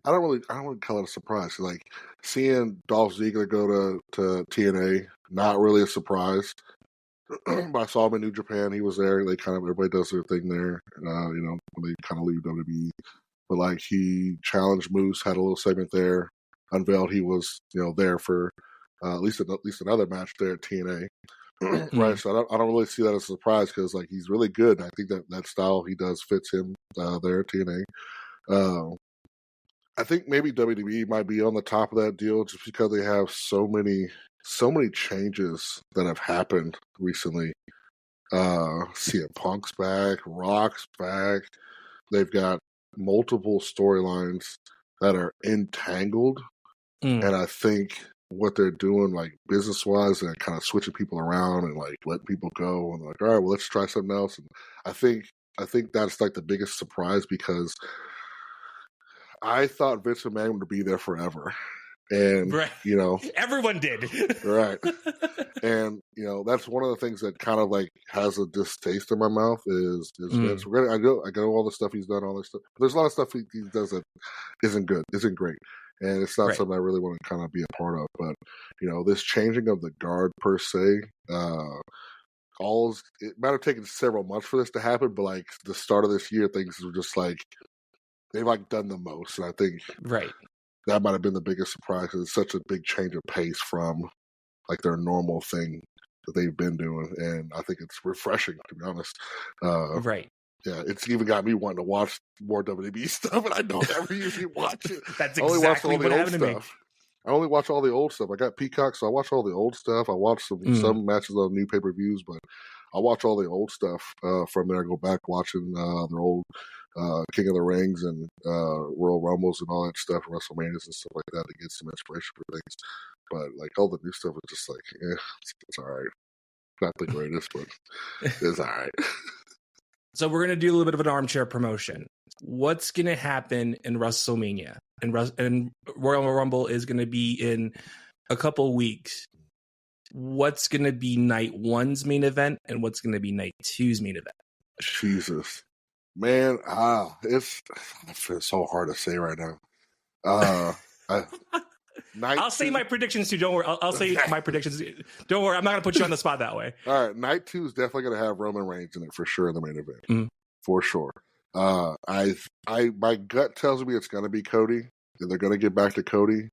don't really call it a surprise. Like seeing Dolph Ziggler go to TNA, not really a surprise. But I saw him in New Japan. He was there. Everybody does their thing there. When they kind of leave WWE. But like he challenged Moose, had a little segment there, unveiled he was there for at least another match there at TNA. Right. So I don't really see that as a surprise because like he's really good. And I think that style he does fits him there at TNA. I think maybe WWE might be on the top of that deal just because they have so many changes that have happened recently. CM Punk's back, Rock's back. They've got multiple storylines that are entangled. And I think what they're doing, like business wise, they're kind of switching people around and like letting people go and like, all right, well, let's try something else. And I think that's like the biggest surprise because I thought Vince McMahon would be there forever. And, everyone did. Right. And, that's one of the things that kind of like has a distaste in my mouth is Vince. I know all the stuff he's done, all this stuff. But there's a lot of stuff he does that isn't good, isn't great. And it's not something I really want to kind of be a part of. But, this changing of the guard per se, it might have taken several months for this to happen, but like the start of this year, things were just like they've like done the most, and I think Right. that might have been the biggest surprise. 'Cause it's such a big change of pace from like their normal thing that they've been doing, and I think it's refreshing, to be honest. Right. Yeah, it's even got me wanting to watch more WWE stuff, and I don't ever usually watch it. That's I only watch exactly all the what old happened to me. stuff. I only watch all the old stuff. I got Peacock, so I watch all the old stuff. I watch some matches on new pay-per-views, but I watch all the old stuff from there. I go back watching their old King of the Rings and Royal Rumbles and all that stuff, WrestleManias and stuff like that to get some inspiration for things. But like all the new stuff is just like, it's all right. Not the greatest, but it's all right. So we're going to do a little bit of an armchair promotion. What's going to happen in WrestleMania? And Royal Rumble is going to be in a couple weeks. What's going to be night one's main event and what's going to be night two's main event? Jesus. Man, it's so hard to say right now. I'll say my predictions too. Don't worry. I'll say my predictions. Don't worry. I'm not going to put you on the spot that way. All right. Night 2 is definitely going to have Roman Reigns in it for sure in the main event. For sure. My gut tells me it's going to be Cody, and they're going to get back to Cody,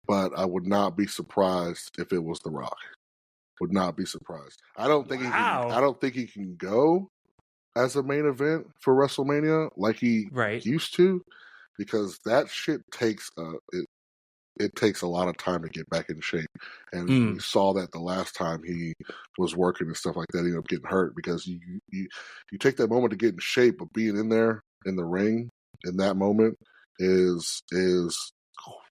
but I would not be surprised if it was The Rock. Would not be surprised. I don't think he can go as a main event for WrestleMania like he used to, because that shit takes it takes a lot of time to get back in shape. And we saw that the last time he was working and stuff like that, he ended up getting hurt because you take that moment to get in shape, but being in there in the ring in that moment is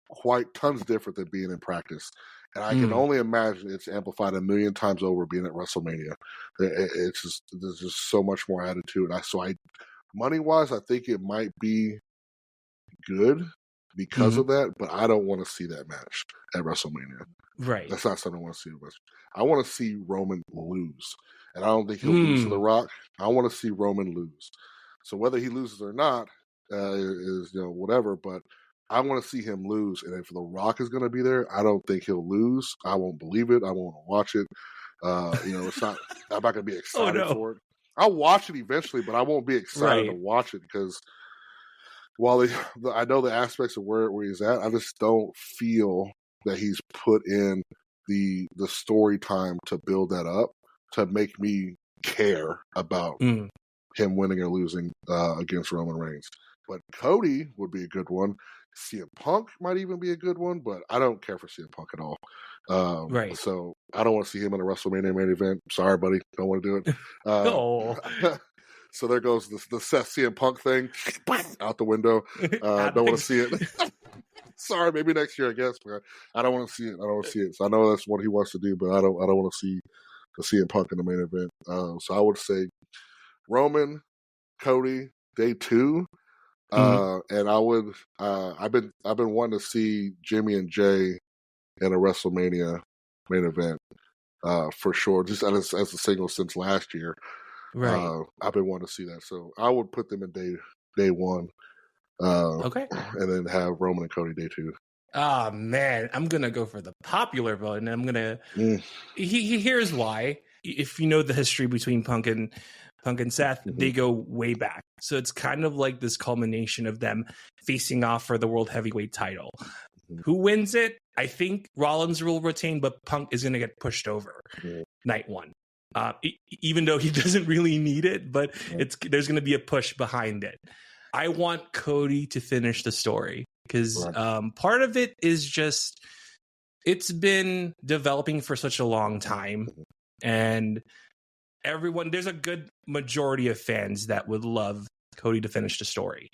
quite tons different than being in practice. And I can only imagine it's amplified a million times over being at WrestleMania. It's just, there's just so much more added to it. Money wise, I think it might be good because of that, but I don't want to see that match at WrestleMania. Right. That's not something I want to see. I want to see Roman lose. And I don't think he'll lose to The Rock. I want to see Roman lose. So whether he loses or not is whatever, but I want to see him lose. And if The Rock is going to be there, I don't think he'll lose. I won't believe it. I won't watch it. It's not. I'm not going to be excited for it. I'll watch it eventually, but I won't be excited to watch it because while I know the aspects of where he's at, I just don't feel that he's put in the story time to build that up to make me care about him winning or losing against Roman Reigns. But Cody would be a good one. CM Punk might even be a good one, but I don't care for CM Punk at all. So I don't want to see him in a WrestleMania main event. Sorry, buddy. Don't want to do it. So there goes the Seth CM Punk thing out the window. Don't want to see it. Sorry, maybe next year, I guess. But I don't want to see it. So I know that's what he wants to do, but I don't want to see the CM Punk in the main event. So I would say Roman, Cody, day 2. And I would. I've been wanting to see Jimmy and Jay in a WrestleMania main event for sure. Just as a single since last year. Right. I've been wanting to see that, so I would put them in day 1. And then have Roman and Cody day 2. Oh man, I'm gonna go for the popular vote, and I'm gonna. Here's why. If you know the history between Punk and Seth, they go way back. So it's kind of like this culmination of them facing off for the World Heavyweight title. Who wins it? I think Rollins will retain, but Punk is going to get pushed over night 1. Even though he doesn't really need it, but there's going to be a push behind it. I want Cody to finish the story because part of it is just it's been developing for such a long time, and there's a good majority of fans that would love Cody to finish the story.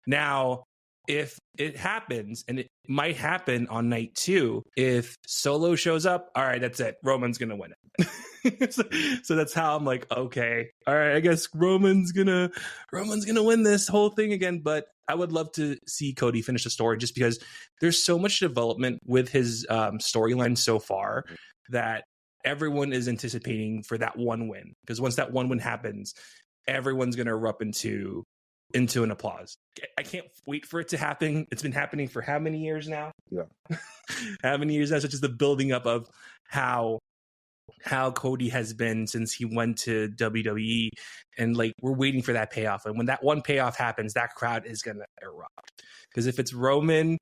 Now, if it happens, and it might happen on night 2, if Solo shows up, all right, that's it. Roman's going to win it. So that's how I'm like, okay, all right, I guess Roman's gonna win this whole thing again. But I would love to see Cody finish the story just because there's so much development with his storyline so far that everyone is anticipating for that one win. Because once that one win happens, everyone's gonna erupt into an applause. I can't wait for it to happen. It's been happening for how many years now? Yeah. How many years now? Such as the building up of how how Cody has been since he went to WWE, and like we're waiting for that payoff. And when that one payoff happens, that crowd is gonna erupt. Because if it's Roman,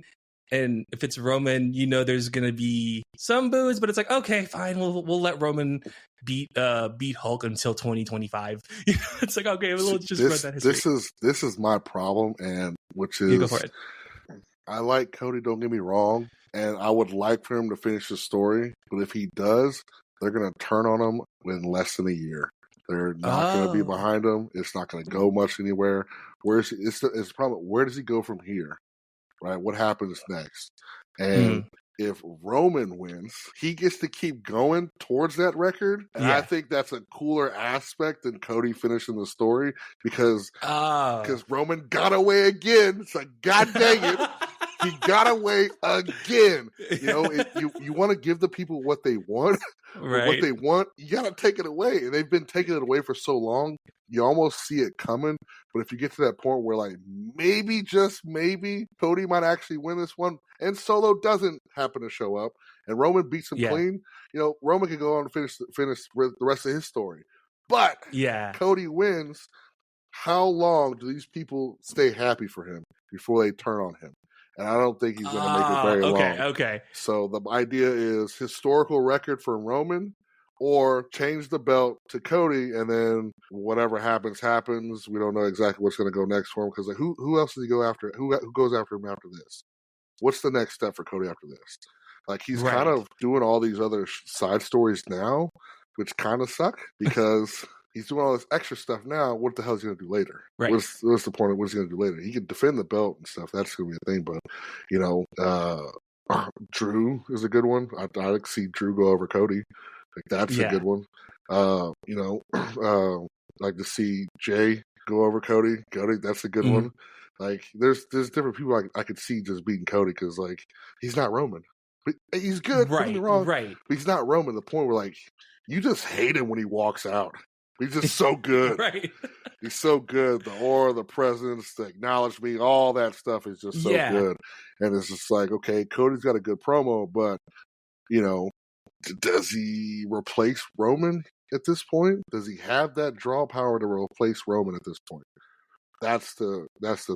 there's gonna be some boos, but it's like, okay, fine, we'll let Roman beat Hulk until 2025. It's like, okay, we'll just run that history. This is my problem, and which is, go for it. I like Cody, don't get me wrong, and I would like for him to finish the story, but if he does, they're going to turn on him in less than a year. They're not going to be behind him. It's not going to go much anywhere. It's the problem. Where does he go from here? Right? What happens next? And if Roman wins, he gets to keep going towards that record. And I think that's a cooler aspect than Cody finishing the story because Roman got away again. It's like, God dang it. He got away again. You want to give the people what they want. Right. What they want, you got to take it away. And they've been taking it away for so long, you almost see it coming. But if you get to that point where, like, maybe, just maybe, Cody might actually win this one, and Solo doesn't happen to show up, and Roman beats him clean, Roman can go on and finish the rest of his story. But Cody wins, how long do these people stay happy for him before they turn on him? And I don't think he's going to make it very long. Okay. So the idea is historical record for Roman, or change the belt to Cody, and then whatever happens. We don't know exactly what's going to go next for him, because like, who else does he go after? Who goes after him after this? What's the next step for Cody after this? Like, he's kind of doing all these other side stories now, which kind of suck because he's doing all this extra stuff now. What the hell is he going to do later? Right. What's the point of what he's going to do later? He can defend the belt and stuff. That's going to be a thing. But, Drew is a good one. I'd like to see Drew go over Cody. Like, that's a good one. Like to see Jay go over Cody. That's a good one. Like, there's different people I could see just beating Cody because, like, he's not Roman. But he's good. Don't get me wrong. Right. But he's not Roman. The point where, like, you just hate him when he walks out. He's just so good. Right. He's so good. The aura, the presence, the acknowledgement, all that stuff is just so good. And it's just like, okay, Cody's got a good promo, but, does he replace Roman at this point? Does he have that draw power to replace Roman at this point? That's the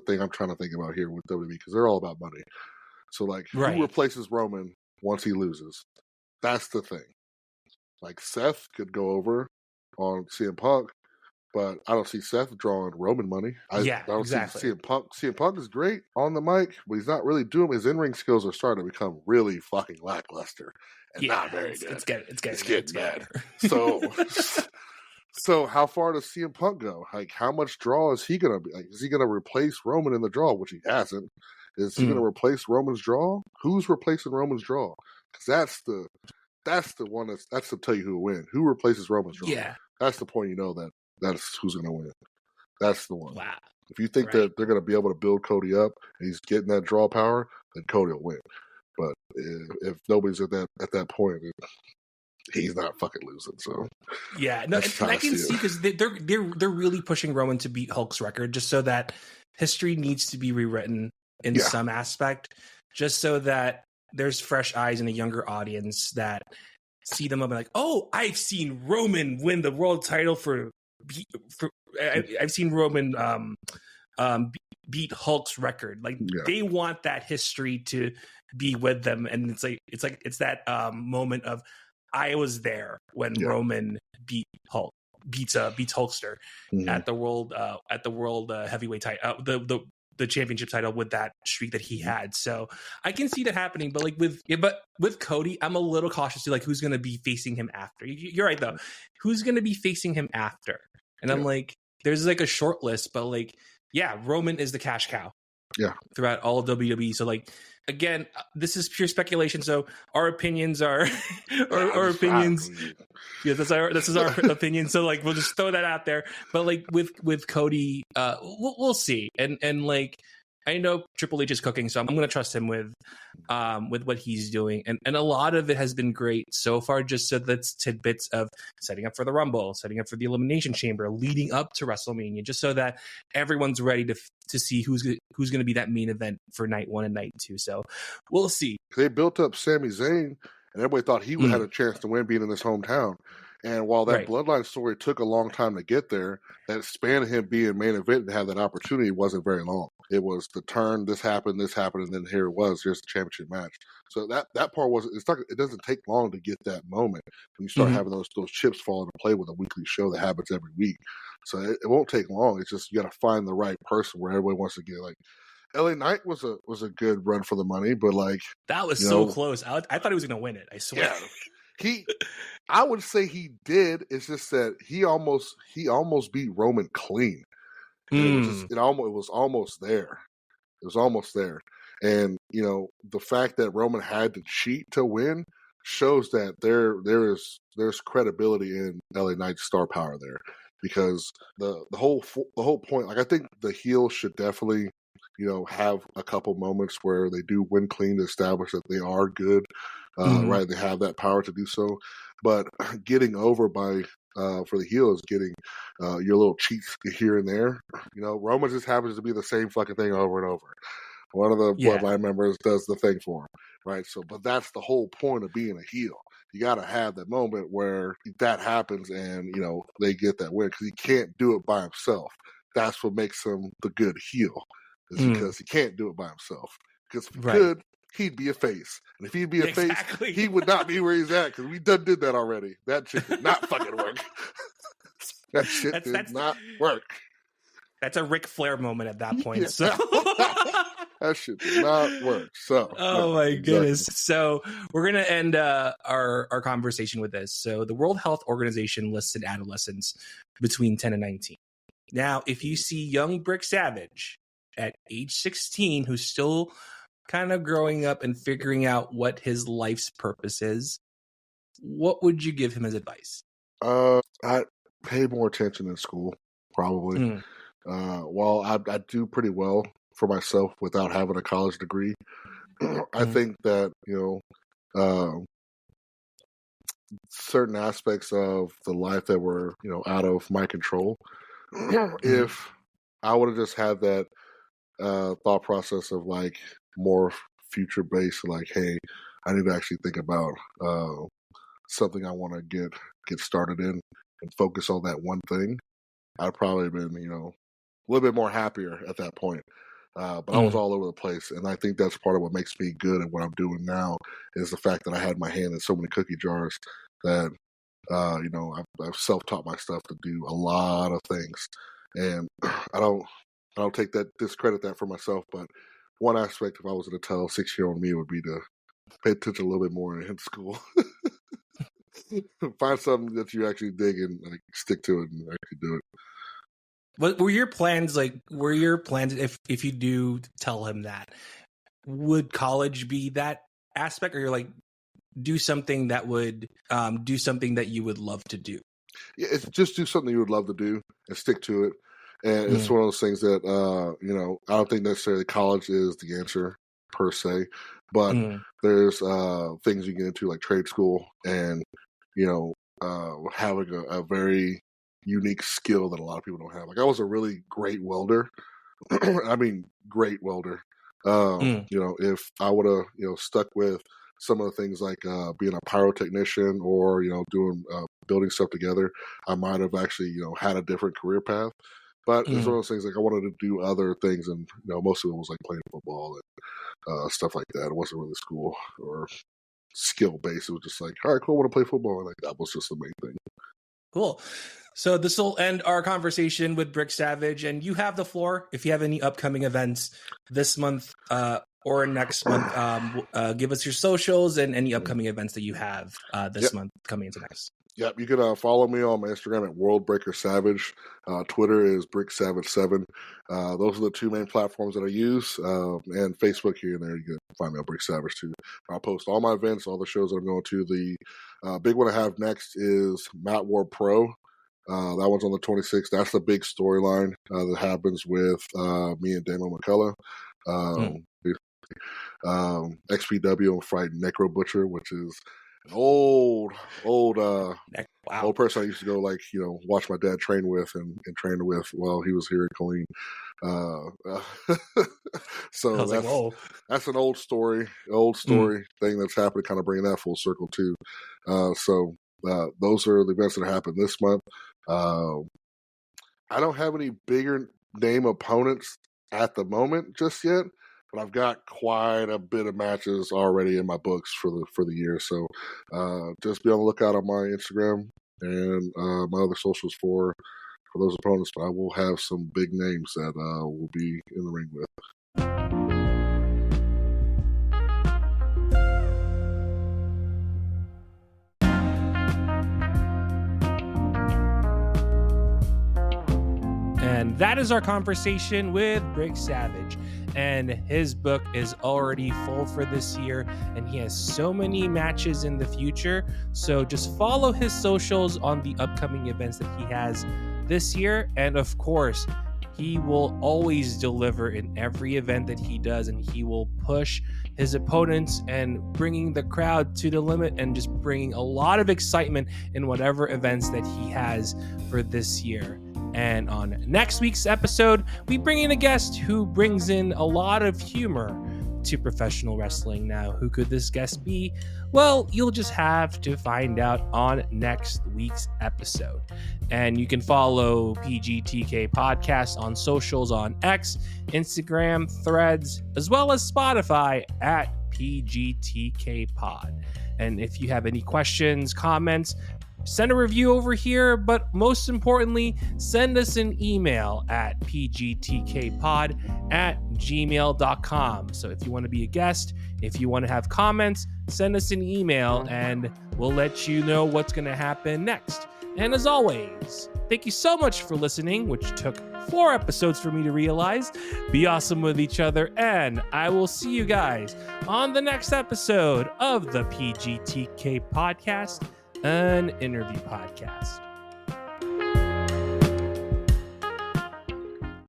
thing I'm trying to think about here with WWE, because they're all about money. So, like, who replaces Roman once he loses? That's the thing. Like, Seth could go over on CM Punk, but I don't see Seth drawing Roman money. I don't exactly. see CM Punk. CM Punk is great on the mic, but he's not really doing. His in-ring skills are starting to become really fucking lackluster and not very good. It's getting bad. So how far does CM Punk go? Like, how much draw is he going to be? Like, is he going to replace Roman in the draw, which he hasn't? Is he going to replace Roman's draw? Who's replacing Roman's draw? Because that's the one that's to tell you who will win. Who replaces Roman's draw? Yeah. That's the point. That's who's going to win. That's the one. Wow. If you think that they're going to be able to build Cody up and he's getting that draw power, then Cody will win. But if nobody's at that point, he's not fucking losing. So and I can see because they're really pushing Roman to beat Hulk's record, just so that history needs to be rewritten in some aspect, just so that there's fresh eyes in a younger audience that see them up and like, oh, I've seen Roman win the world title I've seen Roman beat Hulk's record. Like, they want that history to be with them, and it's that moment of, I was there when Roman beats Hulkster at the world heavyweight title, the championship title, with that streak that he had. So I can see that happening, but like with Cody, I'm a little cautious to like who's going to be facing him after. You're right though. Who's going to be facing him after? And I'm like, there's like a short list, but like, Roman is the cash cow. Yeah. Throughout all of WWE. So like, again, this is pure speculation. So our opinions are our opinions. Yeah, this is our opinion. So like, we'll just throw that out there. But like with Cody, we'll see. And like, I know Triple H is cooking, so I'm going to trust him with what he's doing. And a lot of it has been great so far, just so that's tidbits of setting up for the Rumble, setting up for the Elimination Chamber, leading up to WrestleMania, just so that everyone's ready to see who's going to be that main event for night 1 and night 2. So we'll see. They built up Sami Zayn, and everybody thought he had a chance to win being in his hometown. And while that bloodline story took a long time to get there, that span of him being main event and have that opportunity wasn't very long. It was the turn, this happened, and then here it was. Here's the championship match. So that part wasn't. It doesn't take long to get that moment when you start having those chips fall into play with a weekly show that happens every week. So it won't take long. It's just you got to find the right person where everybody wants to get like. LA Knight was a good run for the money, but like that was so close. I thought he was going to win it. I swear. Yeah, I would say he did. It's just that he almost beat Roman clean. It was almost there. It was almost there. And the fact that Roman had to cheat to win shows that there's credibility in LA Knight's star power there, because the whole point. Like I think the heel should definitely have a couple moments where they do win clean to establish that they are good, right? They have that power to do so. But getting over by for the heel is getting your little cheats here and there. Roman just happens to be the same fucking thing over and over. One of the bloodline members does the thing for him, right? So, but that's the whole point of being a heel. You got to have that moment where that happens and, they get that win, because he can't do it by himself. That's what makes him the good heel, is because he can't do it by himself. Because if he could, he'd be a face. And if he'd be a face, he would not be where he's at, because we done did that already. That shit did not fucking work. That shit did not work. That's a Ric Flair moment at that point. So. That shit did not work. So, my goodness. So we're going to end our conversation with this. So the World Health Organization listed adolescents between 10 and 19. Now, if you see young Brick Savage at age 16, who's still kind of growing up and figuring out what his life's purpose is, what would you give him as advice? I pay more attention in school, probably. While I do pretty well for myself without having a college degree, I think that, certain aspects of the life that were, out of my control, if I would have just had that thought process of like more future based, like, hey, I need to actually think about something I want to get started in and focus on that one thing, I'd probably been, a little bit more happier at that point. But I was all over the place, and I think that's part of what makes me good at what I'm doing now, is the fact that I had my hand in so many cookie jars that, I've self-taught my stuff to do a lot of things, and I don't discredit that for myself. But one aspect, if I was going to tell 6-year-old me, would be to pay attention a little bit more in school. Find something that you actually dig and like stick to it and actually do it. What were your plans? If you do tell him that, would college be that aspect, or you're like, do something that you would love to do? Yeah, it's just do something you would love to do and stick to it. And it's one of those things that I don't think necessarily college is the answer per se, but there's things you get into like trade school and having a very unique skill that a lot of people don't have. Like I was a really great welder. I mean, great welder. If I would have, stuck with some of the things like being a pyrotechnician or, doing building stuff together, I might have actually, had a different career path. But it's one of those things like I wanted to do other things, and most of it was like playing football and stuff like that. It wasn't really school or skill based. It was just like, all right, cool, I want to play football. And like that was just the main thing. Cool. So this will end our conversation with Brick Savage, and you have the floor. If you have any upcoming events this month or next month, give us your socials and any upcoming events that you have this month coming into next. Yep, you can follow me on my Instagram at WorldBreakerSavage. Twitter is BrickSavage7. Those are the two main platforms that I use, and Facebook here and there. You can find me on Brick Savage too. I'll post all my events, all the shows that I'm going to. The big one I have next is Mat War Pro. That one's on the 26th. That's the big storyline that happens with me and Damo McCullough. XPW and fight Necro Butcher, which is old Wow. old person I used to go watch my dad train with and train with while he was here in Killeen. So that's an old story thing that's happened, kind of bringing that full circle too. So those are the events that happened this month. I don't have any bigger name opponents at the moment just yet, but I've got quite a bit of matches already in my books for the year. So just be on the lookout on my Instagram and my other socials for those opponents. But I will have some big names that will be in the ring with. And that is our conversation with Brick Savage. And his book is already full for this year, and he has so many matches in the future. So just follow his socials on the upcoming events that he has this year. And of course, he will always deliver in every event that he does, and he will push his opponents and bringing the crowd to the limit and just bringing a lot of excitement in whatever events that he has for this year. And on next week's episode, we bring in a guest who brings in a lot of humor to professional wrestling. Now, who could this guest be? Well, you'll just have to find out on next week's episode. And you can follow PGTK Podcast on socials on X, Instagram, Threads, as well as Spotify at PGTK Pod. And if you have any questions, comments, send a review over here, but most importantly, send us an email at pgtkpod@gmail.com. So if you want to be a guest, if you want to have comments, send us an email and we'll let you know what's going to happen next. And as always, thank you so much for listening, which took 4 episodes for me to realize. Be awesome with each other, and I will see you guys on the next episode of the PGTK Podcast, an interview podcast.